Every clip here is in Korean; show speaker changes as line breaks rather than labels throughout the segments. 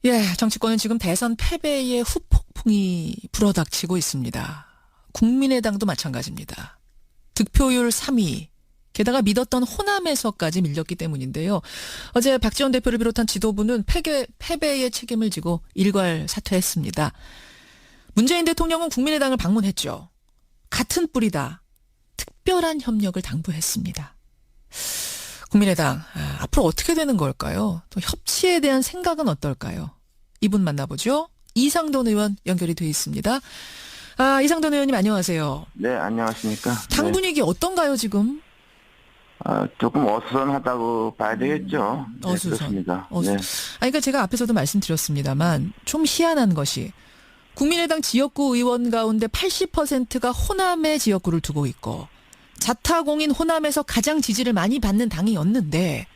예, 정치권은 지금 대선 패배의 후폭풍이 불어닥치고 있습니다. 국민의당도 마찬가지입니다. 득표율 3위, 게다가 믿었던 호남에서까지 밀렸기 때문인데요. 어제 박지원 대표를 비롯한 지도부는 패배의 책임을 지고 일괄 사퇴했습니다. 문재인 대통령은 국민의당을 방문했죠. 같은 뿌리다. 특별한 협력을 당부했습니다. 국민의당, 앞으로 어떻게 되는 걸까요? 또 협치에 대한 생각은 어떨까요? 이분 만나보죠. 이상돈 의원 연결이 돼 있습니다. 이상돈 의원님 안녕하세요.
네, 안녕하십니까.
당
네.
분위기 어떤가요, 지금?
조금 어수선하다고 봐야 되겠죠. 네,
어수선.
그렇습니다.
네. 그러니까 제가 앞에서도 말씀드렸습니다만 좀 희한한 것이 국민의당 지역구 의원 가운데 80%가 호남의 지역구를 두고 있고 자타공인 호남에서 가장 지지를 많이 받는 당이었는데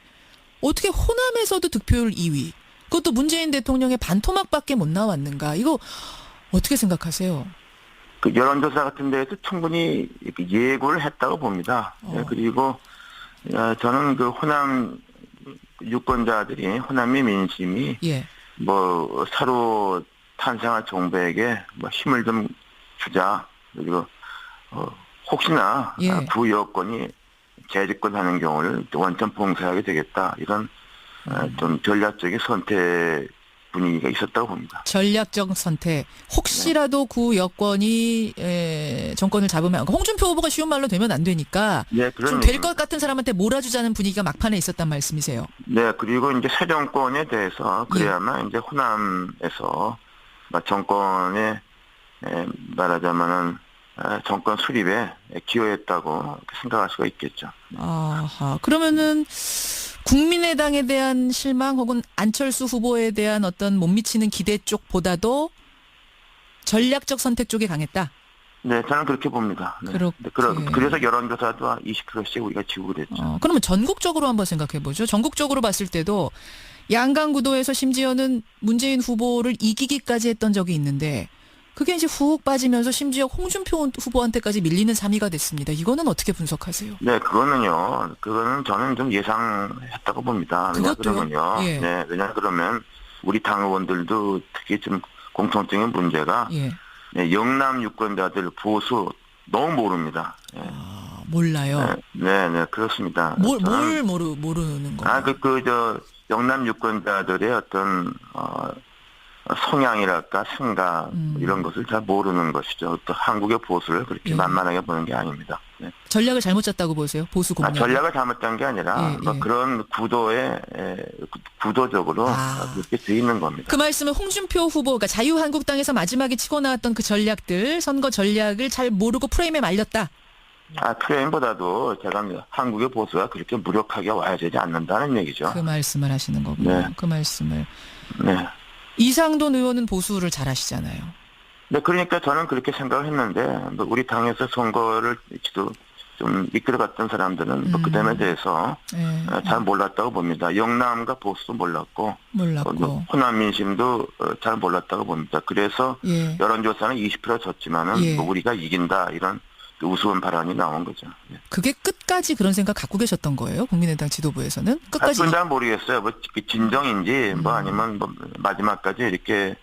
어떻게 호남에서도 득표율 2위, 그것도 문재인 대통령의 반토막밖에 못 나왔는가? 이거 어떻게 생각하세요?
그 여론조사 같은 데에서 충분히 이렇게 예고를 했다고 봅니다. 네, 그리고 저는 그 호남 유권자들이, 호남의 민심이
예.
뭐 서로 탄생한 정부에게 뭐 힘을 좀 주자. 그리고 혹시나
예.
구 여권이 재집권하는 경우를 원천 봉쇄하게 되겠다. 이런 좀 전략적인 선택 분위기가 있었다고 봅니다.
전략적 선택. 혹시라도 구 여권이 정권을 잡으면, 홍준표 후보가 쉬운 말로 되면 안 되니까
네,
좀 될 것 같은 사람한테 몰아주자는 분위기가 막판에 있었단 말씀이세요.
네, 그리고 이제 새 정권에 대해서 그래야만 이제 호남에서 정권에 말하자면은 정권 수립에 기여했다고 생각할 수가 있겠죠.
아하. 그러면은 국민의당에 대한 실망 혹은 안철수 후보에 대한 어떤 못 미치는 기대 쪽보다도 전략적 선택 쪽이 강했다.
네, 저는 그렇게 봅니다. 네.
그렇게.
그래서 여론조사도 20%씩 우리가 지고 그랬죠.
그러면 전국적으로 한번 생각해 보죠. 전국적으로 봤을 때도 양강구도에서 심지어는 문재인 후보를 이기기까지 했던 적이 있는데 그게 이제 훅 빠지면서 심지어 홍준표 후보한테까지 밀리는 3위가 됐습니다. 이거는 어떻게 분석하세요?
네, 그거는 저는 좀 예상했다고 봅니다.
그것도요? 예.
네, 왜냐 그러면 우리 당 의원들도 특히 좀 공통적인 문제가
예.
네, 영남 유권자들 보수 너무 모릅니다. 네.
몰라요.
네, 그렇습니다.
뭘 모르는 거예요?
영남 유권자들의 어떤, 성향이랄까, 생각, 이런 것을 잘 모르는 것이죠. 또 한국의 보수를 그렇게
예.
만만하게 보는 게 아닙니다. 네.
전략을 잘못 짰다고 보세요? 보수 공략.
전략을 잘못한 게 아니라,
예.
그런 구도적으로 그렇게 돼 있는 겁니다.
그 말씀은 홍준표 후보, 그러니까 자유한국당에서 마지막에 치고 나왔던 그 전략들, 선거 전략을 잘 모르고 프레임에 말렸다.
프레임보다도 제가 한국의 보수가 그렇게 무력하게 와야 되지 않는다는 얘기죠.
그 말씀을 하시는 거군요.
네.
그 말씀을.
네.
이상돈 의원은 보수를 잘 하시잖아요.
네, 그러니까 저는 그렇게 생각을 했는데, 우리 당에서 선거를 좀 이끌어갔던 사람들은 그 점에 대해서 잘 몰랐다고 봅니다. 영남과 보수도 몰랐고, 호남 민심도 잘 몰랐다고 봅니다. 그래서 여론조사는 20% 졌지만은 우리가 이긴다 이런 우스운 발언이 나온 거죠.
그게 끝까지 그런 생각 갖고 계셨던 거예요? 국민의당 지도부에서는? 끝까지?
그건 잘 모르겠어요. 뭐 진정인지 아니면 마지막까지 이렇게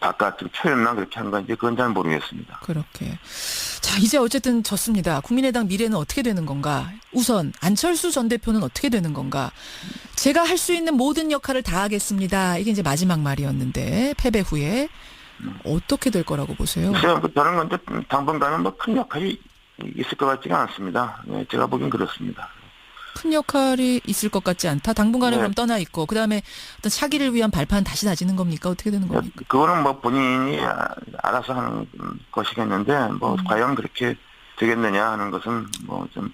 바깥으로 표현만 그렇게 한 건지 그건 잘 모르겠습니다.
그렇게. 자, 이제 어쨌든 졌습니다. 국민의당 미래는 어떻게 되는 건가? 우선 안철수 전 대표는 어떻게 되는 건가? 제가 할 수 있는 모든 역할을 다 하겠습니다. 이게 이제 마지막 말이었는데 패배 후에 어떻게 될 거라고 보세요?
저는 근데 당분간은 큰 역할이 있을 것 같지가 않습니다. 네, 제가 보기엔 그렇습니다.
큰 역할이 있을 것 같지 않다. 당분간은 그럼 떠나 있고 그다음에 어떤 차기를 위한 발판 다시 다지는 겁니까? 어떻게 되는 겁니까?
그거는 본인이 알아서 하는 것이겠는데 과연 그렇게 되겠느냐 하는 것은 좀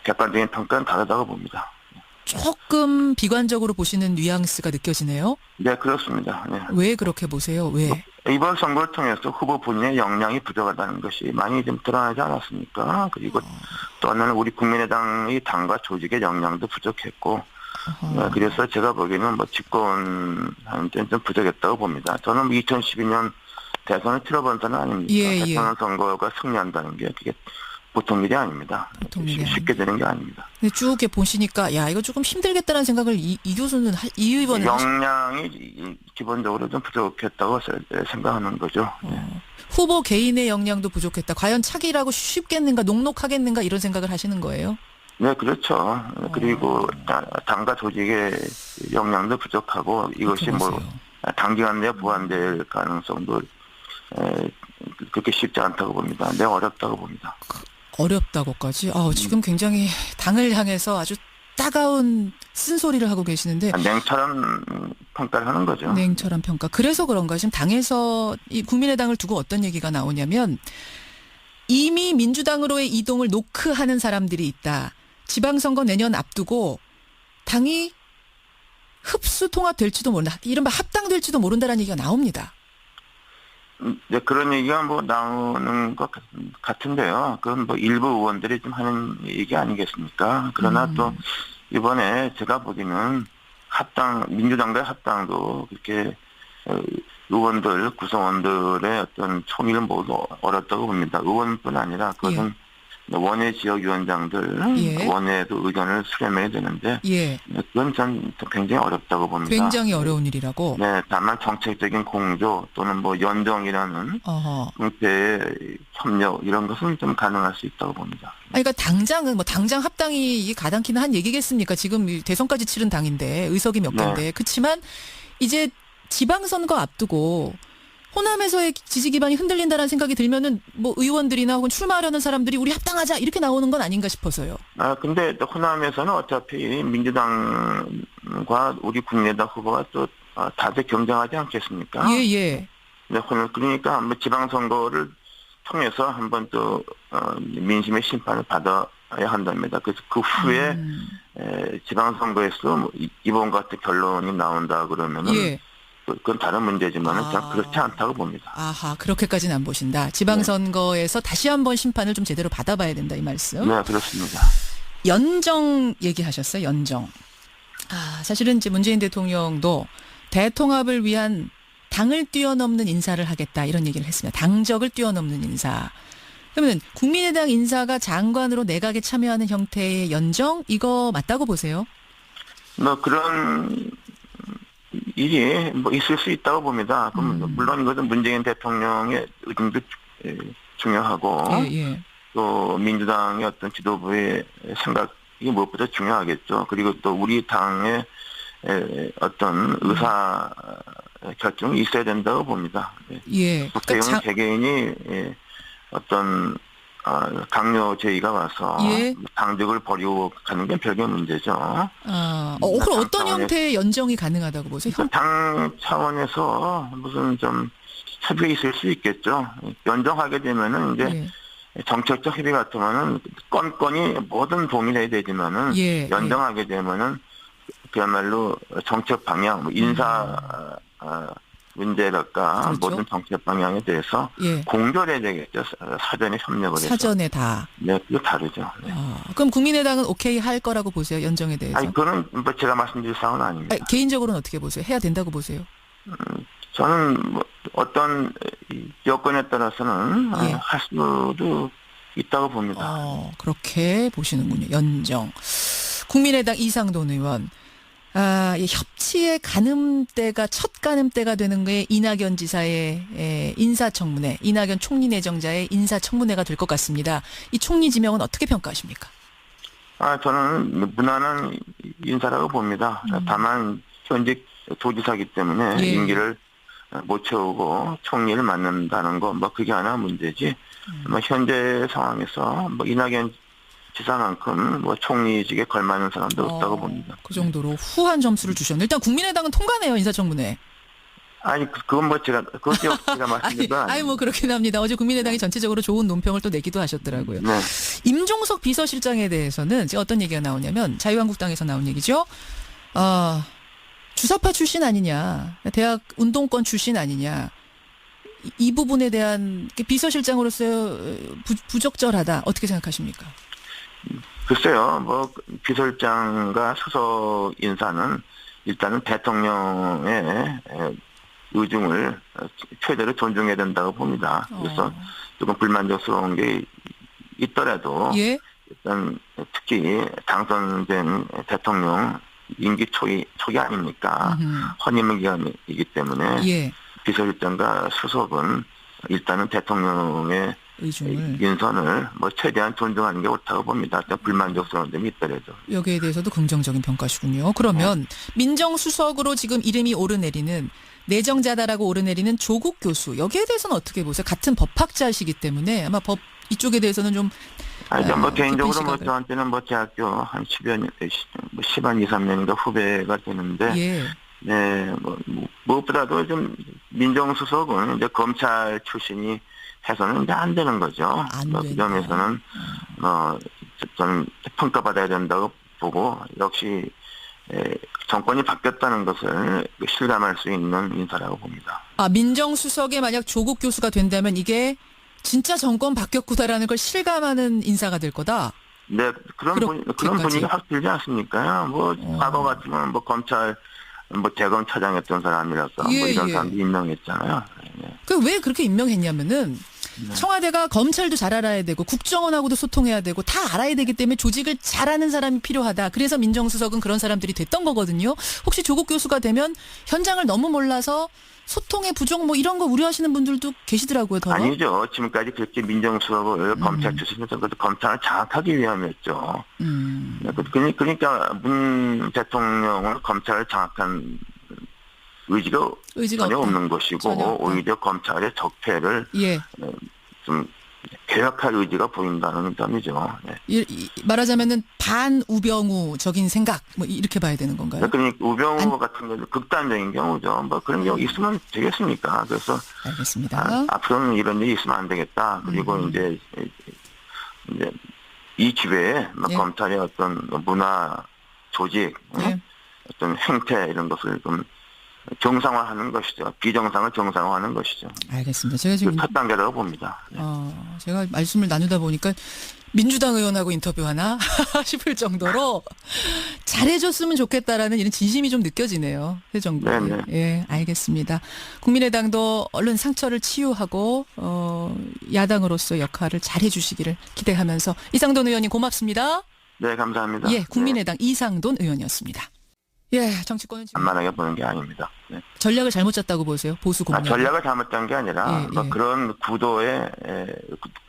객관적인 평가는 다르다고 봅니다.
조금 비관적으로 보시는 뉘앙스가 느껴지네요.
네, 그렇습니다. 네.
왜 그렇게 보세요? 왜?
이번 선거를 통해서 후보 본인의 역량이 부족하다는 것이 많이 좀 드러나지 않았습니까? 그리고 또 하나는 우리 국민의당의 당과 조직의 역량도 부족했고, 그래서 제가 보기에는 집권하는 데는 좀 부족했다고 봅니다. 저는 2012년 대선을 치러본 사는 아닙니까? 대통령 선거가 승리한다는 게 그게 보통 일이 아닙니다.
보통 일이
쉽게 되는 게 아닙니다.
근데 쭉 이렇게 보시니까 야 이거 조금 힘들겠다는 생각을 이 교수는 이 의원은
역량이 기본적으로 좀 부족했다고 생각하는 거죠.
후보 개인의 역량도 부족했다. 과연 차기라고 쉽겠는가 녹록하겠는가 이런 생각을 하시는 거예요?
네, 그렇죠. 그리고 당과 조직의 역량도 부족하고 이것이 뭐 단기간 내에 보완될 가능성도 그렇게 쉽지 않다고 봅니다. 네, 어렵다고 봅니다.
어렵다고까지? 지금 굉장히 당을 향해서 아주 따가운 쓴소리를 하고 계시는데
냉철한 평가를 하는 거죠.
냉철한 평가. 그래서 그런가 지금 당에서 이 국민의당을 두고 어떤 얘기가 나오냐면 이미 민주당으로의 이동을 노크하는 사람들이 있다. 지방선거 내년 앞두고 당이 흡수 통합될지도 모른다. 이른바 합당될지도 모른다라는 얘기가 나옵니다.
네, 그런 얘기가 뭐 나오는 것 같은데요. 그건 뭐 일부 의원들이 좀 하는 얘기 아니겠습니까? 그러나 또 이번에 제가 보기에는 민주당과의 합당도 그렇게 의원들, 구성원들의 어떤 총의를 모두 어렵다고 봅니다. 의원뿐 아니라 그것은 원외 지역위원장들, 원외에도 의견을 수렴해야 되는데 그건 전 굉장히 어렵다고 봅니다.
굉장히 어려운 일이라고?
네, 다만 정책적인 공조 또는 뭐 연정이라는 형태의 협력 이런 것은 좀 가능할 수 있다고 봅니다.
그러니까 당장은 뭐 당장 합당이 가당키는 한 얘기겠습니까? 지금 대선까지 치른 당인데 의석이 몇 개인데 그렇지만 이제 지방선거 앞두고 호남에서의 지지 기반이 흔들린다는 생각이 들면은 뭐 의원들이나 혹은 출마하려는 사람들이 우리 합당하자 이렇게 나오는 건 아닌가 싶어서요.
근데 호남에서는 어차피 민주당과 우리 국민의당 후보가 또 다들 경쟁하지 않겠습니까?
예.
네, 그러니까 뭐 지방선거를 통해서 한번 또 민심의 심판을 받아야 한답니다. 그래서 그 후에 지방선거에서 뭐 이번 같은 결론이 나온다 그러면은 그건 다른 문제지만은 그렇지 않다고 봅니다.
아하, 그렇게까지는 안 보신다. 지방선거에서 다시 한번 심판을 좀 제대로 받아봐야 된다 이 말씀.
네, 그렇습니다.
연정 얘기하셨어요. 연정. 사실은 이제 문재인 대통령도 대통합을 위한 당을 뛰어넘는 인사를 하겠다 이런 얘기를 했습니다. 당적을 뛰어넘는 인사. 그러면 국민의당 인사가 장관으로 내각에 참여하는 형태의 연정 이거 맞다고 보세요?
뭐 그런 일이 뭐 있을 수 있다고 봅니다. 그럼 물론 이것은 문재인 대통령의 의중도 중요하고 또 민주당의 어떤 지도부의 생각이 무엇보다 중요하겠죠. 그리고 또 우리 당의 어떤 의사 결정이 있어야 된다고 봅니다. 국회의원 개개인이 어떤 강요 제의가 와서 당직을 버리고 가는 게 별개 문제죠.
그럼 어떤 형태의 연정이 가능하다고 보세요?
당 차원에서 무슨 좀 협의가 있을 수 있겠죠. 연정하게 되면은 이제 정책적 협의 같으면은 건건이 뭐든 동의해야 되지만은 연정하게 되면은 그야말로 정책 방향, 인사 문제랄까 모든 정책 방향에 대해서 공조해야 되겠죠. 사전에 협력을 해서.
사전에 다.
네, 그거 다르죠. 네.
그럼 국민의당은 오케이 할 거라고 보세요? 연정에 대해서?
아니, 그건 뭐 제가 말씀드릴 사항은 아닙니다.
개인적으로는 어떻게 보세요? 해야 된다고 보세요?
저는 뭐 어떤 여건에 따라서는 할 수도 있다고 봅니다.
그렇게 보시는군요. 연정. 국민의당 이상돈 의원. 이 협치의 가늠대가 첫 가늠대가 되는 게 이낙연 지사의 인사청문회, 이낙연 총리 내정자의 인사청문회가 될 것 같습니다. 이 총리 지명은 어떻게 평가하십니까?
저는 무난한 인사라고 봅니다. 다만 현직 도지사기 때문에 임기를 못 채우고 총리를 맡는다는 거, 뭐 그게 하나 문제지. 뭐 현재 상황에서 뭐 이낙연 지사만큼 뭐 총리직에 걸맞는 사람도 없다고 봅니다.
그 정도로 후한 점수를 주셨네요. 일단 국민의당은 통과네요, 인사청문회.
그건 뭐 그것도 제가 말씀드린 건 아니에요.
뭐 그렇긴 합니다. 어제 국민의당이 전체적으로 좋은 논평을 또 내기도 하셨더라고요. 임종석 비서실장에 대해서는 이제 어떤 얘기가 나오냐면 자유한국당에서 나온 얘기죠. 주사파 출신 아니냐, 대학 운동권 출신 아니냐. 이 부분에 대한 비서실장으로서 부적절하다. 어떻게 생각하십니까?
글쎄요, 뭐 비서실장과 수석 인사는 일단은 대통령의 의중을 최대로 존중해야 된다고 봅니다. 그래서 조금 불만족스러운 게 있더라도
예.
일단 특히 당선된 대통령 임기 초기 아닙니까? 헌임 기간이기 때문에
예.
비서실장과 수석은 일단은 대통령의
의중을.
인선을 뭐 최대한 존중하는 게 옳다고 봅니다. 어떤 불만족스러운 점이 있더라도.
여기에 대해서도 긍정적인 평가시군요. 그러면 민정수석으로 지금 이름이 오르내리는 내정자다라고 오르내리는 조국 교수 여기에 대해서는 어떻게 보세요? 같은 법학자시기 때문에 아마 법 이쪽에 대해서는 좀
아니, 뭐 개인적으로
깊은
뭐
시각을.
저한테는 뭐 대학교 한 10한 2, 3년인가 후배가 되는데
예.
네, 무엇보다도 좀 민정수석은 이제 검찰 출신이 해서는 이제 안 되는 거죠.
안
그
된다.
점에서는 저는 평가받아야 된다고 보고 역시 정권이 바뀌었다는 것을 실감할 수 있는 인사라고 봅니다.
아, 민정수석에 만약 조국 교수가 된다면 이게 진짜 정권 바뀌었구나라는 걸 실감하는 인사가 될 거다.
네, 그런
그렇게까지.
분위기 확 들지 않습니까? 뭐 과거 같으면 뭐 검찰 대검차장이었던 사람이라서 뭐
예,
이런
예.
사람도 임명했잖아요. 네.
왜 그렇게 임명했냐면은 청와대가 검찰도 잘 알아야 되고 국정원하고도 소통해야 되고 다 알아야 되기 때문에 조직을 잘하는 사람이 필요하다. 그래서 민정수석은 그런 사람들이 됐던 거거든요. 혹시 조국 교수가 되면 현장을 너무 몰라서 소통의 부족 뭐 이런 거 우려하시는 분들도 계시더라고요. 더러.
아니죠. 지금까지 그렇게 민정수석을 검찰 출신에서 검찰을 장악하기 위함이었죠. 네, 그러니까 문 대통령은 검찰을 장악한 의지가 전혀
없다.
없는 것이고
전혀 없다.
오히려 검찰의 적폐를
예.
좀 개혁할 의지가 보인다는 점이죠. 네.
말하자면은 반우병우적인 생각 뭐 이렇게 봐야 되는 건가요?
그러니까 우병우 같은 경우 극단적인 경우죠. 뭐 그런 경우 있으면 되겠습니까? 그래서
알겠습니다.
앞으로는 이런 일이 있으면 안 되겠다. 그리고 이제 이 기회에
예.
검찰의 어떤 문화 조직,
예.
어떤 행태 이런 것을 좀 정상화하는 것이죠. 비정상을 정상화하는 것이죠.
알겠습니다. 제가 지금
첫 단계라고 봅니다. 네.
제가 말씀을 나누다 보니까 민주당 의원하고 인터뷰하나 싶을 정도로 잘해줬으면 좋겠다라는 이런 진심이 좀 느껴지네요. 그 정도에.
네네.
예, 알겠습니다. 국민의당도 얼른 상처를 치유하고 야당으로서 역할을 잘해주시기를 기대하면서 이상돈 의원님 고맙습니다.
네, 감사합니다.
예, 국민의당 이상돈 의원이었습니다. 예, 정치권은 지금
만만하게 보는 게 아닙니다. 네.
전략을 잘못 짰다고 보세요. 보수 공략.
전략을 잘못한 게 아니라
예, 예.
그런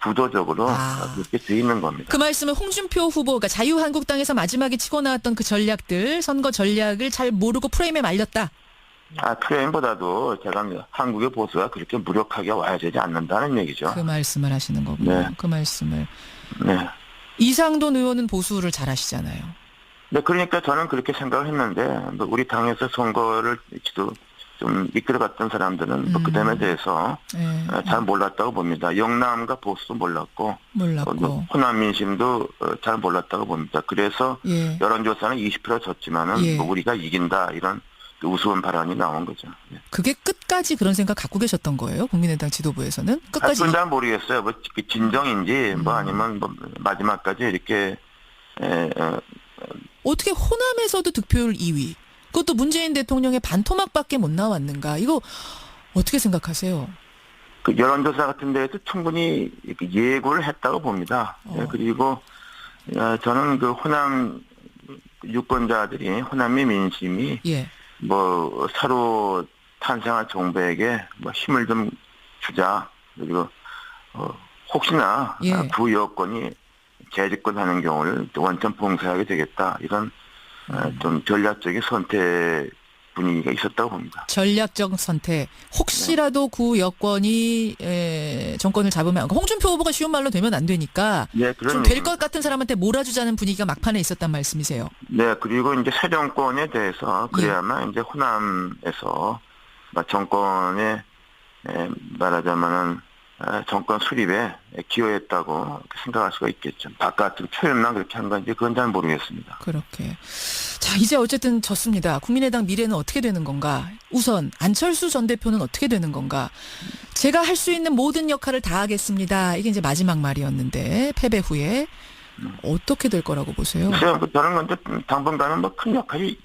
구도적으로 그렇게 돼 있는 겁니다.
그 말씀은 홍준표 후보가 자유한국당에서 마지막에 치고 나왔던 그 전략들, 선거 전략을 잘 모르고 프레임에 말렸다.
프레임보다도 제가 한국의 보수가 그렇게 무력하게 와야 되지 않는다는 얘기죠.
그 말씀을 하시는 거군요.
네.
그 말씀을.
네.
이상돈 의원은 보수를 잘 하시잖아요.
네, 그러니까 저는 그렇게 생각을 했는데, 우리 당에서 선거를 좀 이끌어갔던 사람들은 그 점에 대해서
네.
잘 몰랐다고 봅니다. 영남과 보수도 몰랐고, 호남 민심도 잘 몰랐다고 봅니다. 그래서
예.
여론조사는 20% 졌지만은
예.
우리가 이긴다 이런 우스운 발언이 나온 거죠. 네.
그게 끝까지 그런 생각 갖고 계셨던 거예요? 국민의당 지도부에서는? 끝까지.
잘 모르겠어요. 뭐 진정인지 아니면 마지막까지 이렇게
어떻게 호남에서도 득표율 2위. 그것도 문재인 대통령의 반토막밖에 못 나왔는가. 이거 어떻게 생각하세요?
그 여론조사 같은 데에도 충분히 예고를 했다고 봅니다. 그리고 저는 그 호남 유권자들이 호남의 민심이
예.
뭐 새로 탄생한 정부에게 뭐 힘을 좀 주자. 그리고 혹시나
예.
구 여권이 재집권하는 경우를 원천 봉쇄하게 되겠다. 이런 좀 전략적인 선택 분위기가 있었다고 봅니다.
전략적 선택. 혹시라도 구 여권이 정권을 잡으면 홍준표 후보가 쉬운 말로 되면 안 되니까
네,
좀 될 것 같은 사람한테 몰아주자는 분위기가 막판에 있었단 말씀이세요.
네, 그리고 이제 새 정권에 대해서 그래야만 이제 호남에서 정권에 말하자면은 정권 수립에 기여했다고 생각할 수가 있겠죠. 바깥으로 표현만 그렇게 한 건지 그건 잘 모르겠습니다.
그렇게. 자, 이제 어쨌든 졌습니다. 국민의당 미래는 어떻게 되는 건가? 우선 안철수 전 대표는 어떻게 되는 건가? 제가 할 수 있는 모든 역할을 다 하겠습니다. 이게 이제 마지막 말이었는데 패배 후에 어떻게 될 거라고 보세요?
글쎄요, 저는 먼저 당분간은 뭐 큰 역할이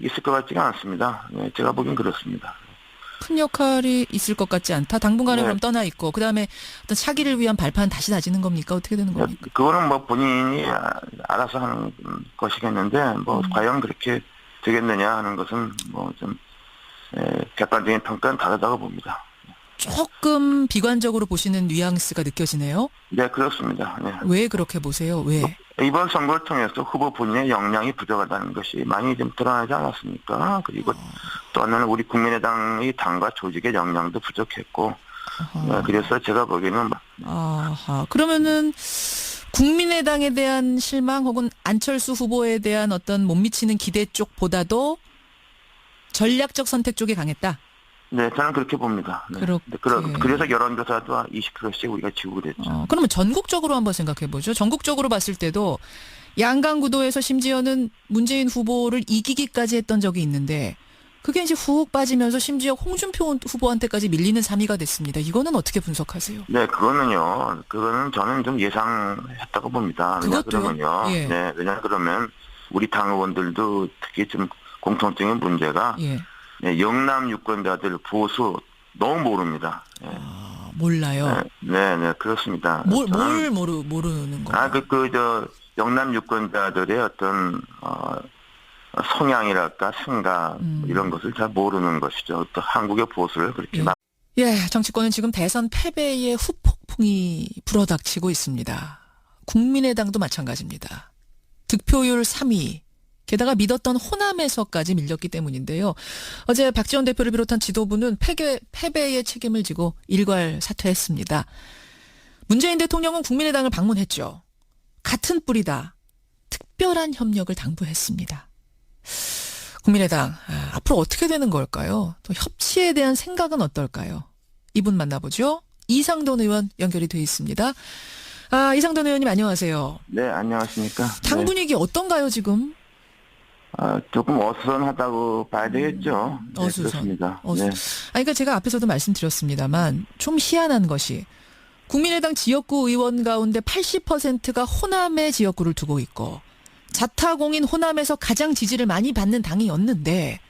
있을 것 같지가 않습니다. 네, 제가 보기엔 그렇습니다.
큰 역할이 있을 것 같지 않다. 당분간은
네.
그럼 떠나 있고 그다음에 어떤 차기를 위한 발판 다시 다지는 겁니까? 어떻게 되는 겁니까?
그거는 뭐 본인이 알아서 하는 것이겠는데 뭐 과연 그렇게 되겠느냐 하는 것은 뭐 좀 객관적인 평가는 다르다고 봅니다.
조금 비관적으로 보시는 뉘앙스가 느껴지네요.
네, 그렇습니다. 네.
왜 그렇게 보세요? 왜?
이번 선거를 통해서 후보 본인의 역량이 부족하다는 것이 많이 좀 드러나지 않았습니까? 그리고 또 하나는 우리 국민의당의 당과 조직의 역량도 부족했고, 그래서 제가 보기에는
아하. 그러면은 국민의당에 대한 실망 혹은 안철수 후보에 대한 어떤 못 미치는 기대 쪽보다도 전략적 선택 쪽이 강했다.
네, 저는 그렇게 봅니다. 네. 그래서 여론조사도 20%씩 우리가 지고 그랬죠.
그러면 전국적으로 한번 생각해 보죠. 전국적으로 봤을 때도 양강 구도에서 심지어는 문재인 후보를 이기기까지 했던 적이 있는데 그게 이제 훅 빠지면서 심지어 홍준표 후보한테까지 밀리는 3위가 됐습니다. 이거는 어떻게 분석하세요?
네, 그거는 저는 좀 예상했다고 봅니다.
그것도요? 예.
네, 왜냐 그러면 우리 당 의원들도 특히 좀 공통적인 문제가
예.
네, 영남 유권자들 보수 너무 모릅니다. 네.
몰라요.
네, 그렇습니다.
뭘 모르는 거예요?
영남 유권자들의 어떤 성향이랄까 생각 이런 것을 잘 모르는 것이죠. 또 한국의 보수를 그렇게
정치권은 지금 대선 패배의 후폭풍이 불어닥치고 있습니다. 국민의당도 마찬가지입니다. 득표율 3위. 게다가 믿었던 호남에서까지 밀렸기 때문인데요. 어제 박지원 대표를 비롯한 지도부는 패배의 책임을 지고 일괄 사퇴했습니다. 문재인 대통령은 국민의당을 방문했죠. 같은 뿌리다. 특별한 협력을 당부했습니다. 국민의당 앞으로 어떻게 되는 걸까요? 또 협치에 대한 생각은 어떨까요? 이분 만나보죠. 이상돈 의원 연결이 돼 있습니다. 이상돈 의원님 안녕하세요.
네, 안녕하십니까.
당 분위기 어떤가요 지금?
조금 어수선하다고 봐야 되겠죠. 네,
어수선.
그렇습니다.
네. 그러니까 제가 앞에서도 말씀드렸습니다만 좀 희한한 것이 국민의당 지역구 의원 가운데 80%가 호남의 지역구를 두고 있고 자타공인 호남에서 가장 지지를 많이 받는 당이었는데